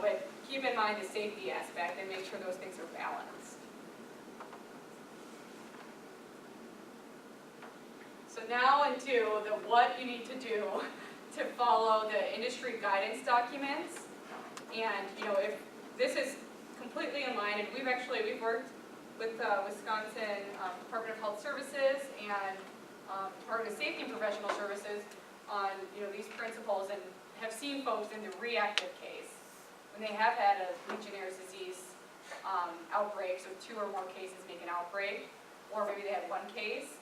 But keep in mind the safety aspect and make sure those things are balanced. So now into the what you need to do to follow the industry guidance documents. And if this is completely in line, and we've worked with Wisconsin Department of Health Services and Department of Safety and Professional Services on these principles, and have seen folks in the reactive case when they have had a Legionnaire's disease outbreak, so 2 or more cases make an outbreak, or maybe they had 1 case,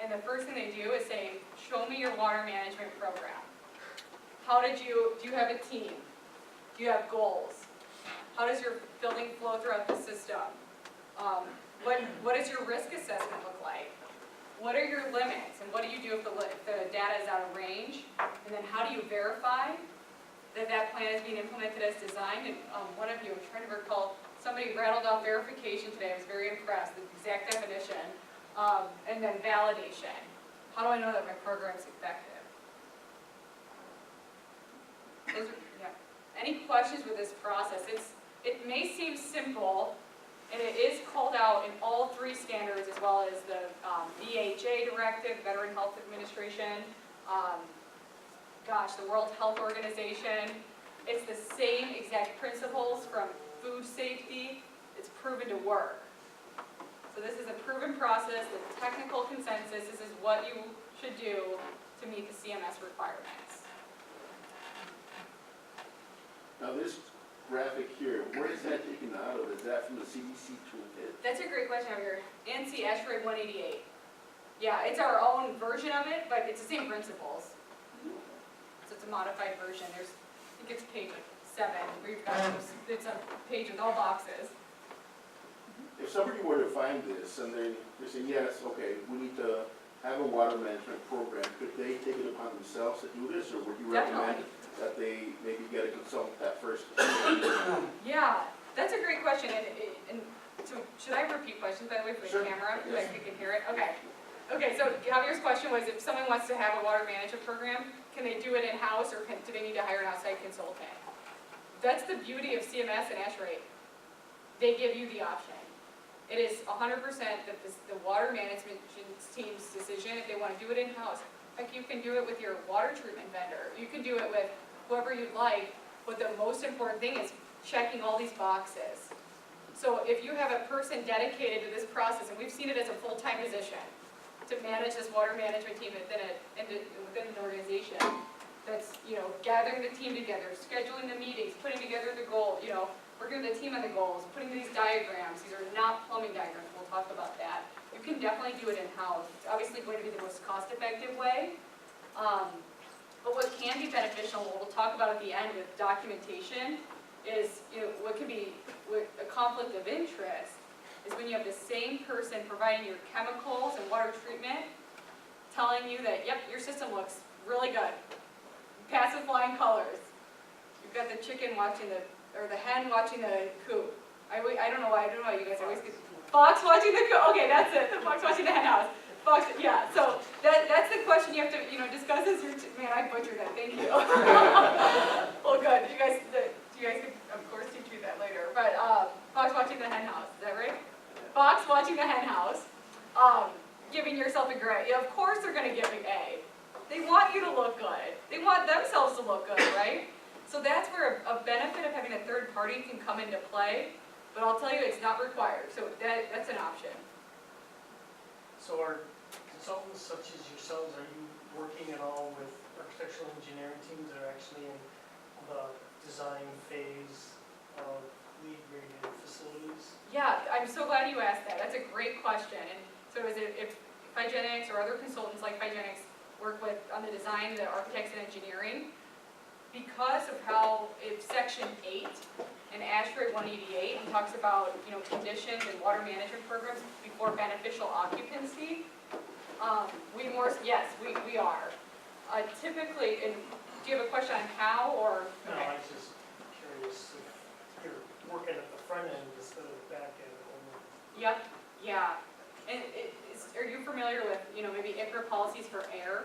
and the first thing they do is say, show me your water management program. Do you have a team? Do you have goals? How does your building flow throughout the system? What does your risk assessment look like? What are your limits, and what do you do if the data is out of range? And then how do you verify that plan is being implemented as designed? And one of you, I'm trying to recall, somebody rattled off verification today. I was very impressed, the exact definition. And then validation. How do I know that my program is effective? Any questions with this process? It may seem simple, and it is called out in all 3 standards, as well as the VHA directive, Veteran Health Administration, the World Health Organization. It's the same exact principles from food safety. It's proven to work. So this is a proven process, the technical consensus. This is what you should do to meet the CMS requirements. Now this graphic here, where is that taken out of? Is that from the CDC toolkit? That's a great question over here. ANSI ASHRAE 188. Yeah, it's our own version of it, but it's the same principles. So it's a modified version. I think it's page 7, where you've got it's a page with all boxes. If somebody were to find this and they're saying, yes, okay, we need to have a water management program, could they take it upon themselves to do this, or would you recommend that they maybe get a consultant at first? Yeah, that's a great question. And so should I repeat questions, by the way, for the camera, so you can hear it? Okay. Okay, so Javier's question was, if someone wants to have a water management program, can they do it in-house, or do they need to hire an outside consultant? That's the beauty of CMS and ASHRAE. They give you the option. It is 100% the water management team's decision if they want to do it in-house. Like, you can do it with your water treatment vendor. You can do it with whoever you'd like, but the most important thing is checking all these boxes. So if you have a person dedicated to this process, and we've seen it as a full-time position, to manage this water management team within an organization, that's gathering the team together, scheduling the meetings, putting together the goal, working with the team on the goals, putting these diagrams. These are not plumbing diagrams. We'll talk about that. You can definitely do it in-house. It's obviously going to be the most cost-effective way. But what can be beneficial, what we'll talk about at the end with documentation, is what can be a conflict of interest is when you have the same person providing your chemicals and water treatment, telling you that, yep, your system looks really good. Pass with flying colors. You've got the chicken watching or the hen watching the coop. I don't know why you guys always get fox watching the coop. Okay, that's it. The fox watching the hen house. Fox, yeah. So that's the question you have to discuss as your man. I butchered that. Thank you. Well, good. You guys can of course teach me that later. But fox watching the hen house. Is that right? Fox watching the hen house. Giving yourself a grade. Of course they're going to give an A. They want you to look good. They want themselves to look good, right? So that's where a benefit of having a third party can come into play, but I'll tell you it's not required, so that's an option. So are consultants such as yourselves, are you working at all with architectural engineering teams that are actually in the design phase of LEED rated facilities? Yeah, I'm so glad you asked that. That's a great question. And so if Phygenics or other consultants like Phygenics work on the design, the architects and engineering, because of how Section 8 in ASHRAE 188 talks about conditions and water management programs before beneficial occupancy, yes, we are. Typically, and do you have a question on how or? No, I was just curious if you're working at the front end instead of the back end. Yep, yeah. And are you familiar with maybe ICRA policies for air?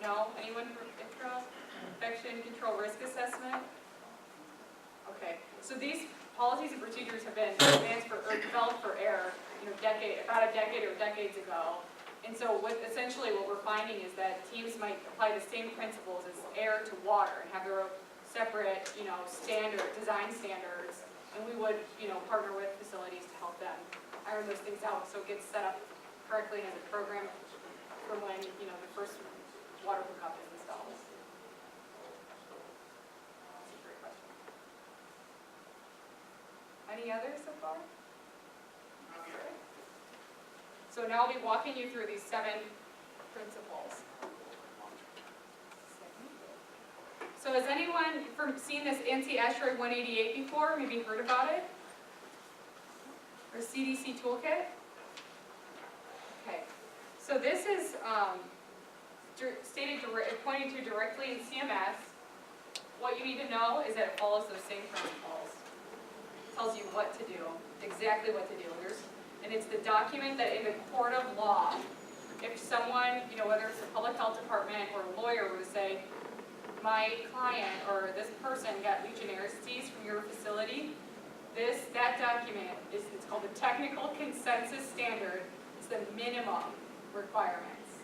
No? Anyone from ICRA? Infection control risk assessment? So these policies and procedures have been advanced for, or developed for air, about a decade or decades ago. And so essentially what we're finding is that teams might apply the same principles as air to water and have their own separate, design standards. And we would, partner with facilities to help them iron those things out so it gets set up correctly as a program from when, the first water hookup is installed. That's a great question. Any others so far? Okay. So now I'll be walking you through these 7 principles. So has anyone seen this anti-asteroid 188 before? Maybe heard about it? Or CDC toolkit? Okay. So this is pointing to directly in CMS. What you need to know is that it follows those same principles. It tells you what to do, exactly what to do. And it's the document that in the court of law, if someone, whether it's the public health department or a lawyer were to say, my client or this person got Legionnaires' disease from your facility, that document it's called the Technical Consensus Standard. It's the minimum requirements.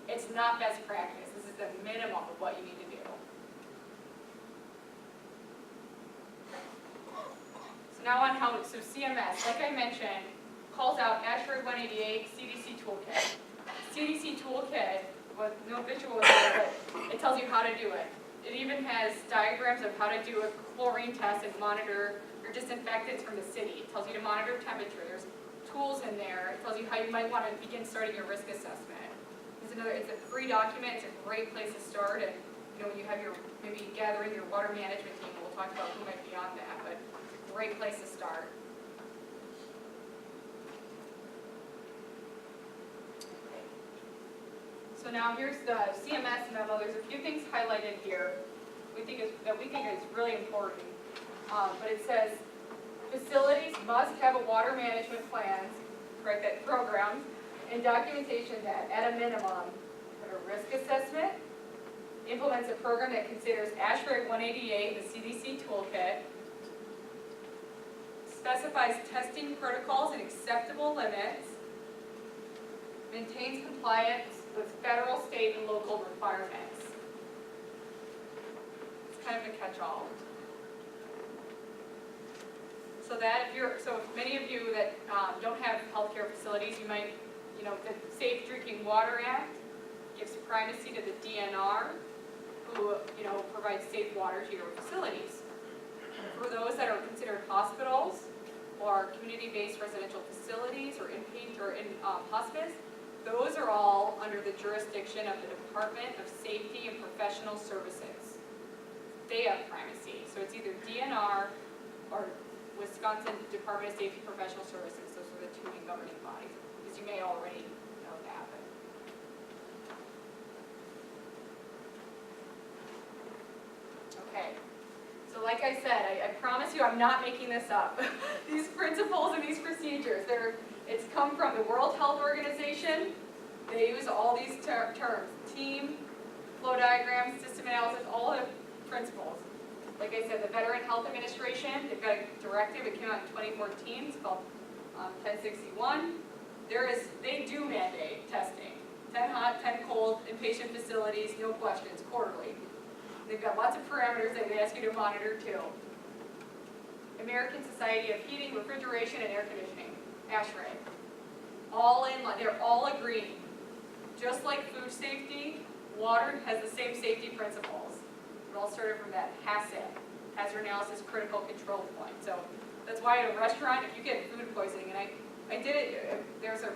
It's not best practice. This is the minimum of what you need to do. So now on so CMS, like I mentioned, calls out Asteroid 188 CDC toolkit. CDC toolkit, with no visual here, but it tells you how to do it. It even has diagrams of how to do a chlorine test and monitor your disinfectants from the city. It tells you to monitor temperature. There's tools in there. It tells you how you might want to begin starting your risk assessment. It's a free document. It's a great place to start. And when you have maybe gathering your water management team, we'll talk about who might be on that, but great place to start. Okay. So now here's the CMS memo. There's a few things highlighted here we think is really important. But it says facilities must have a water management plans, correct, that programs and documentation that, at a minimum, have a risk assessment, implements a program that considers Asteroid 188, the CDC toolkit, specifies testing protocols and acceptable limits, maintains compliance with federal, state, and local requirements. It's kind of a catch-all. So many of you that don't have healthcare facilities, you might, the Safe Drinking Water Act gives primacy to the DNR, who, provides safe water to your facilities. For those that are considered hospitals or community-based residential facilities or in hospice, those are all under the jurisdiction of the Department of Safety and Professional Services. They have primacy. So it's either DNR or Wisconsin Department of Safety and Professional Services. Those are the 2 main governing bodies, as you may already know that. Okay. So like I said, I promise you I'm not making this up. These principles and these procedures, it's come from the World Health Organization. They use all these terms: team, flow diagrams, system analysis, all the principles. Like I said, the Veteran Health Administration, they've got a directive, it came out in 2014, it's called 1061. They do mandate testing. 10 hot, 10 cold, inpatient facilities, no questions, quarterly. They've got lots of parameters that they ask you to monitor too. American Society of Heating, Refrigeration, and Air Conditioning, ASHRAE. All in line, they're all agreeing. Just like food safety, water has the same safety principles. It all started from that HACCP, Hazard Analysis Critical Control Point. So that's why at a restaurant, if you get food poisoning, and I did it, there's a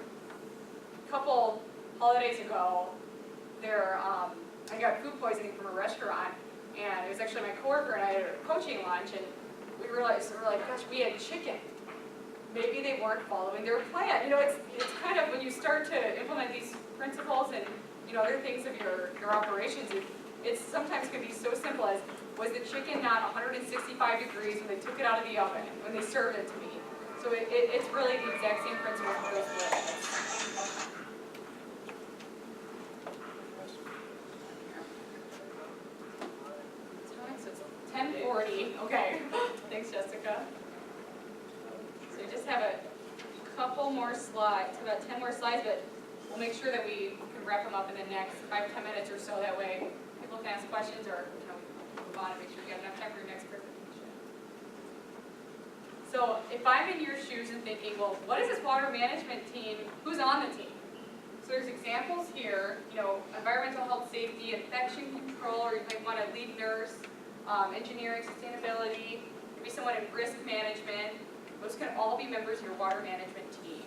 couple holidays ago, I got food poisoning from a restaurant, and it was actually my coworker and I had a coaching lunch, and we realized, gosh, we had chicken. Maybe they weren't following their plan. It's kind of, when you start to implement these principles and, other things of your operations, it sometimes can be so simple as, was the chicken not 165 degrees when they took it out of the oven, when they served it to me? So it's really the exact same principle that goes with it. So it's 10:40, okay. have a couple more slides, about 10 more slides, but we'll make sure that we can wrap them up in the next 5-10 minutes or so. That way people can ask questions or move on and make sure you have enough time for your next presentation. So if I'm in your shoes and thinking, well, what is this water management team? Who's on the team? So there's examples here, environmental health, safety, infection control, or you might want to lead nurse, engineering, sustainability, maybe someone in risk management. Those can all be members of your water management team.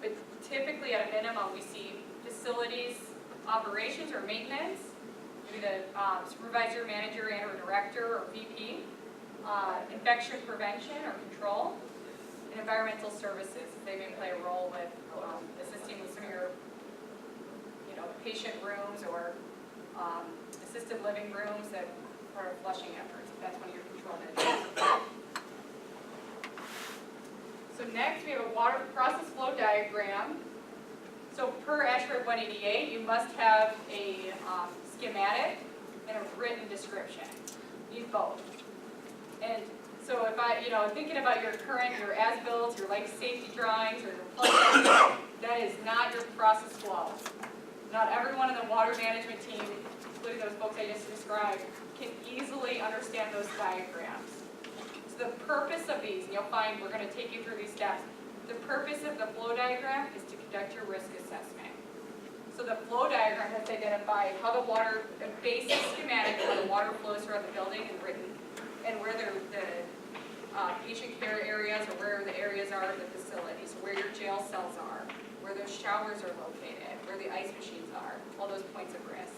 But typically, at a minimum, we see facilities, operations or maintenance, maybe the supervisor, manager, and or director or VP, infection prevention or control, and environmental services. They may play a role with assisting with some of your patient rooms or assisted living rooms that are flushing efforts. That's one of your control measures. So next we have a water process flow diagram. So per ASHRAE 188, you must have a schematic and a written description. You need both. And so if thinking about your as-built, your life safety drawings, or your plans, that is not your process flow. Not everyone in the water management team, including those folks I just described, can easily understand those diagrams. So the purpose of these, and you'll find we're going to take you through these steps, the purpose of the flow diagram is to conduct your risk assessment. So the flow diagram has identified how the water, a basic schematic of how the water flows throughout the building and written, and where the patient care areas or where the areas are in the facility. So where your jail cells are, where those showers are located, where the ice machines are, all those points of risk.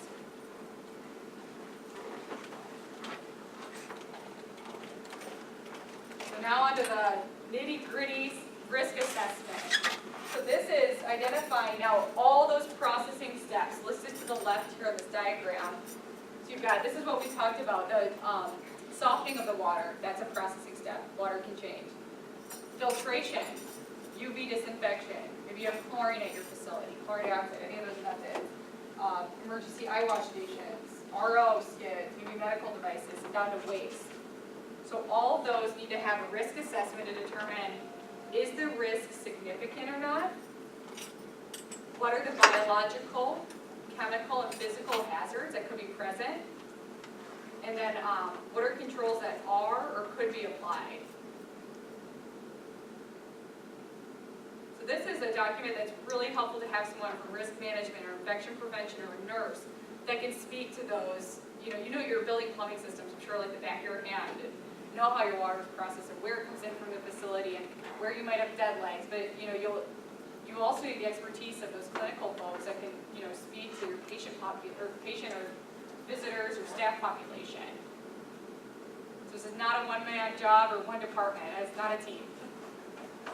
So now onto the nitty-gritty risk assessment. So this is identifying now all those processing steps listed to the left here on this diagram. So you've got, this is what we talked about, the softening of the water. That's a processing step. Water can change. Filtration, UV disinfection. Maybe you have chlorine at your facility, chlorine dioxide, any of those methods. Emergency eye wash stations, RO skids, UV medical devices, down to waste. So all of those need to have a risk assessment to determine, is the risk significant or not? What are the biological, chemical, and physical hazards that could be present? And then what are controls that are or could be applied? So this is a document that's really helpful to have someone from risk management or infection prevention or a nurse that can speak to those. You know your building plumbing systems, I'm sure, like the back of your hand, and know how your water is processed and where it comes in from the facility and where you might have dead legs. But you also need the expertise of those clinical folks that can speak to your patient or visitors or staff population. So this is not a one-man job or one department. It's not a team. So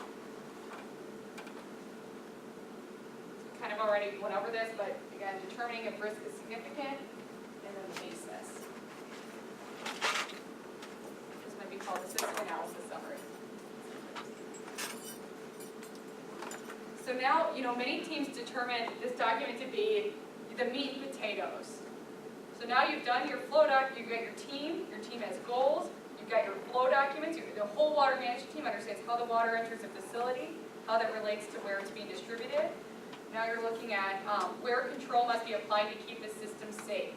we kind of already went over this, but again, determining if risk is significant, and then the basis. This might be called the system analysis summary. So now, many teams determine this document to be the meat and potatoes. So now you've done your flow doc, you've got your team has goals, you've got your flow documents, the whole water management team understands how the water enters the facility, how that relates to where it's being distributed. Now you're looking at where control must be applied to keep the system safe.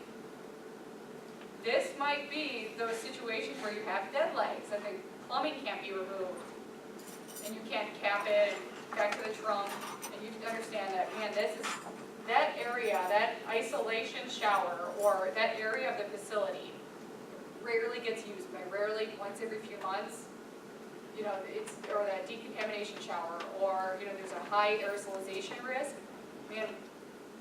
This might be those situations where you have dead legs and the plumbing can't be removed and you can't cap it and back to the trunk, and you understand that, man, that area, that isolation shower, or that area of the facility rarely gets used, by rarely, once every few months, or that decontamination shower, or, there's a high aerosolization risk. Man,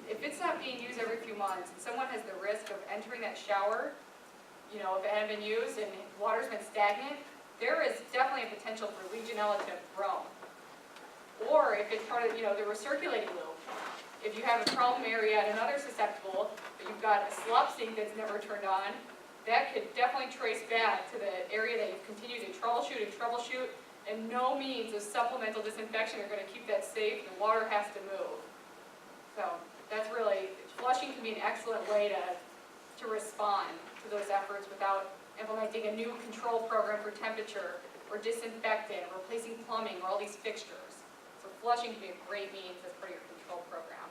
if it's not being used every few months, someone has the risk of entering that shower, if it hadn't been used and water's been stagnant, there is definitely a potential for Legionella to grow. Or if it's part of, the recirculating loop. If you have a problem area and another susceptible, but you've got a slop sink that's never turned on, that could definitely trace back to the area that you've continued to troubleshoot, and no means of supplemental disinfection are going to keep that safe. The water has to move. So that's really, flushing can be an excellent way to respond to those efforts without implementing a new control program for temperature or disinfectant, or replacing plumbing, or all these fixtures. So flushing can be a great means as part of your control program.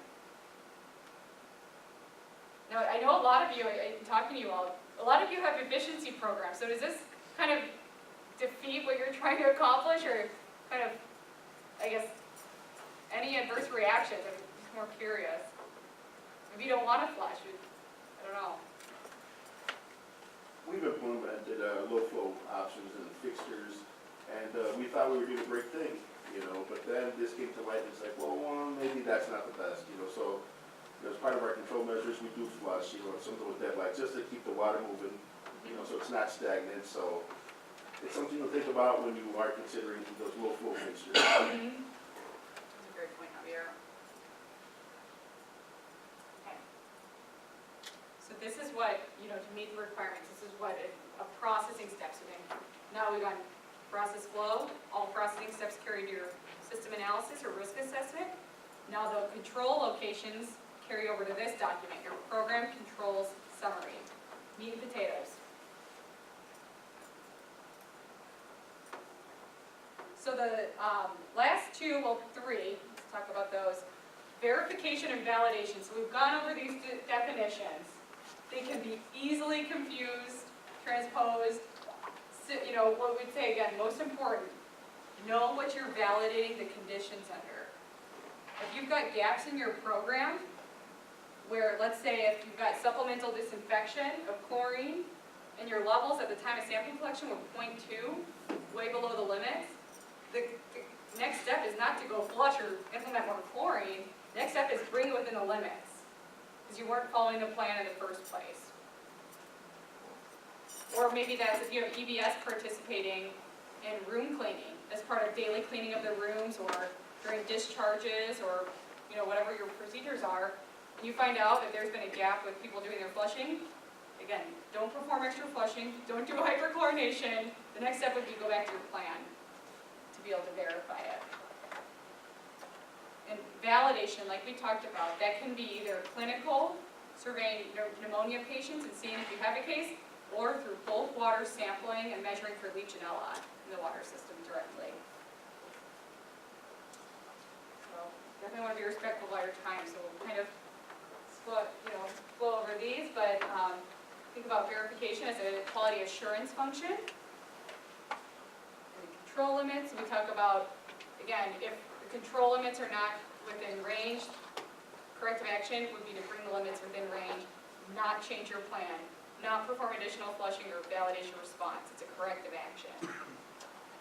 Now, I know a lot of you, I'm talking to you all, a lot of you have efficiency programs, so does this kind of defeat what you're trying to accomplish, or kind of, I guess, any adverse reactions? I'm just more curious. Maybe you don't want to flush, I don't know. We've implemented low flow options and fixtures, and we thought we were doing a great thing, you know, but then this came to light, and it's like, well, maybe that's not the best, you know, so as part of our control measures, we do flush, you know, something with deadlights, just to keep the water moving, you know, so it's not stagnant, so it's something to think about when you are considering those low flow fixtures. That's a great point, Javier. Okay. So this is what, you know, to meet the requirements, this is what a processing steps would in. Now we've gone process flow, all processing steps carry to your system analysis or risk assessment. Now the control locations carry over to this document, your program controls summary. Meat and potatoes. So the last two, well, three, let's talk about those. Verification and validation. So we've gone over these definitions. They can be easily confused, transposed. So, you know, what we'd say again, most important, know what you're validating the conditions under. If you've got gaps in your program, where let's say if you've got supplemental disinfection of chlorine and your levels at the time of sample collection were 0.2, way below the limits, the next step is not to go flush or implement more chlorine. Next step is bring it within the limits, because you weren't following the plan in the first place. Or maybe that's if you have EBS participating in room cleaning as part of daily cleaning of the rooms or during discharges or, you know, whatever your procedures are, and you find out that there's been a gap with people doing their flushing. Again, don't perform extra flushing, don't do hyperchlorination. The next step would be go back to your plan to be able to verify it. And validation, like we talked about, that can be either clinical, surveying pneumonia patients and seeing if you have a case, or through bulk water sampling and measuring for Legionella in the water system directly. So definitely want to be respectful of your time, so we'll kind of flow over these, but think about verification as a quality assurance function. And the control limits, we talk about, again, if the control limits are not within range, corrective action would be to bring the limits within range, not change your plan, not perform additional flushing or validation response. It's a corrective action.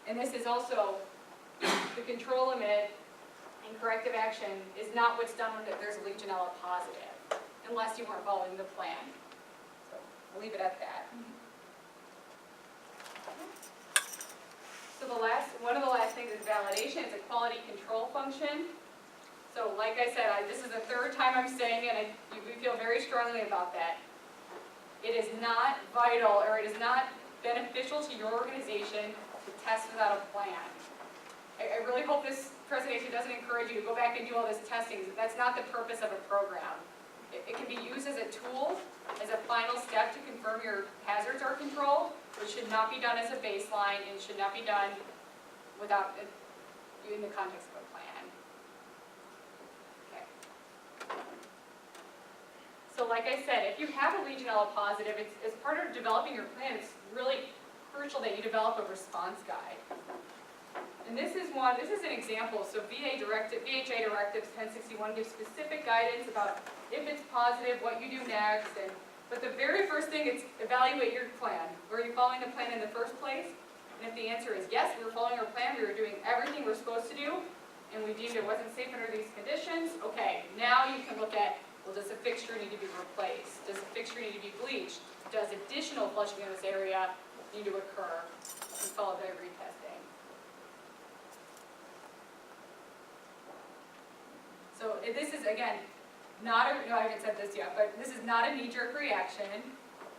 And this is also, the control limit and corrective action is not what's done when there's a Legionella positive, unless you weren't following the plan. So I'll leave it at that. So one of the last things is validation. It's a quality control function. So like I said, this is the third time I'm saying it, and we feel very strongly about that. It is not vital, or it is not beneficial to your organization to test without a plan. I really hope this presentation doesn't encourage you to go back and do all this testing. That's not the purpose of a program. It can be used as a tool, as a final step to confirm your hazards are controlled, but it should not be done as a baseline, and should not be done without, in the context of a plan. Okay. So like I said, if you have a Legionella positive, as part of developing your plan, it's really crucial that you develop a response guide. And this is an example. So VHA Directives 1061 gives specific guidance about if it's positive, what you do next. But the very first thing is evaluate your plan. Were you following the plan in the first place? And if the answer is yes, we were following our plan, we were doing everything we're supposed to do, and we deemed it wasn't safe under these conditions, okay, now you can look at, well, does the fixture need to be replaced? Does the fixture need to be bleached? Does additional flushing in this area need to occur? And followed by retesting. So this is, again, I haven't said this yet, but this is not a knee-jerk reaction.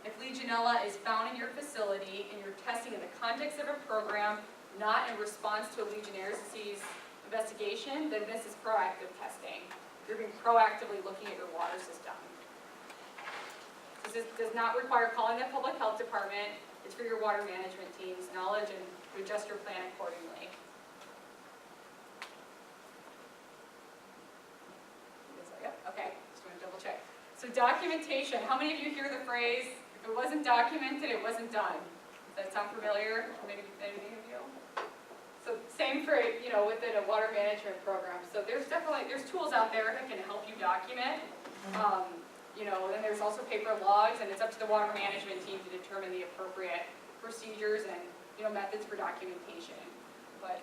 If Legionella is found in your facility and you're testing in the context of a program, not in response to a Legionnaires' disease investigation, then this is proactive testing. You're being proactively looking at your water system. This does not require calling the public health department. It's for your water management team's knowledge and to adjust your plan accordingly. Yep, okay, just want to double check. So documentation, how many of you hear the phrase, if it wasn't documented, it wasn't done? Does that sound familiar? Maybe any of you? So same for, within a water management program. So there's tools out there that can help you document. Then there's also paper logs, and it's up to the water management team to determine the appropriate procedures and, methods for documentation. But,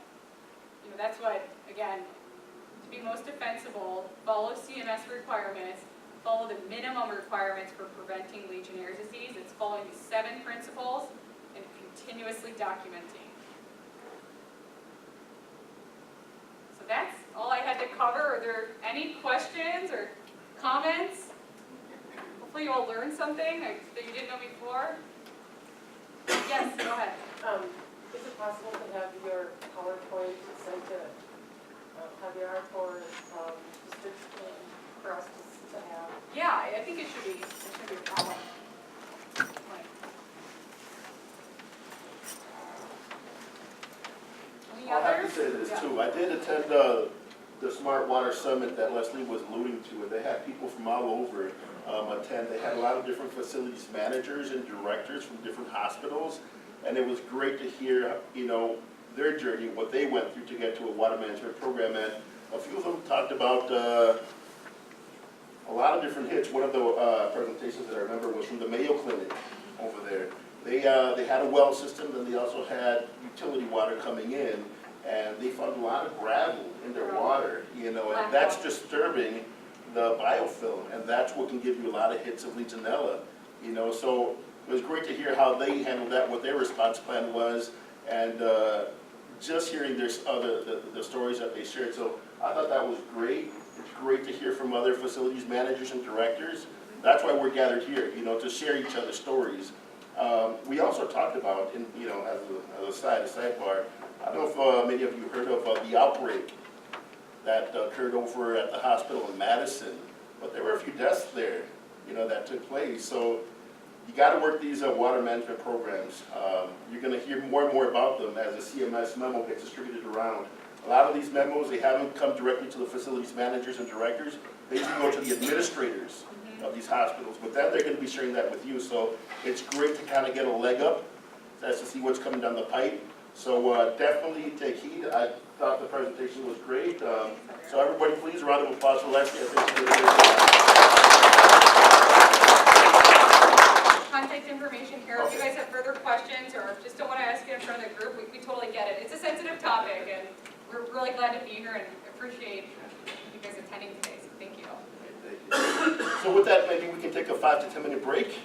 that's what, again, to be most defensible, follow CMS requirements, follow the minimum requirements for preventing Legionnaire's disease. It's following the 7 principles and continuously documenting. So that's all I had to cover. Are there any questions or comments? Hopefully you all learned something that you didn't know before. Yes, go ahead. Is it possible to have your PowerPoint sent to Javier for district for us to have? Yeah, I think it should be a problem. Any I'll have others? to say this Yeah. too, I did attend the Smart Water Summit that Leslie was alluding to, and they had people from all over attend. They had a lot of different facilities managers and directors from different hospitals, and it was great to hear, their journey, what they went through to get to a water management program, and a few of them talked about a lot of different hits. One of the presentations that I remember was from the Mayo Clinic over there. They had a well system, and they also had utility water coming in, and they found a lot of gravel in their water, and that's disturbing the biofilm, and that's what can give you a lot of hits of Legionella, so it was great to hear how they handled that, what their response plan was, and just hearing the stories that they shared. So I thought that was great. It's great to hear from other facilities managers and directors. That's why we're gathered here, to share each other's stories. We also talked about, as a sidebar, I don't know if many of you heard of the outbreak that occurred over at the hospital in Madison, but there were a few deaths there, that took place. So you got to work these water management programs. You're going to hear more and more about them as the CMS memo gets distributed around. A lot of these memos, they haven't come directly to the facilities managers and directors. They usually go to the administrators of these hospitals, but then they're going to be sharing that with you. So it's great to kind of get a leg up as to see what's coming down the pipe. So definitely take heed. I thought the presentation was great. So everybody, please, a round of applause for Leslie. I think she did a great job. Contact information here. If you guys have further questions or just don't want to ask it in front of the group, we totally get it. It's a sensitive topic, and we're really glad to be here and appreciate you guys attending today. So thank you. Thank you. So with that, maybe we can take a 5 to 10 minute break.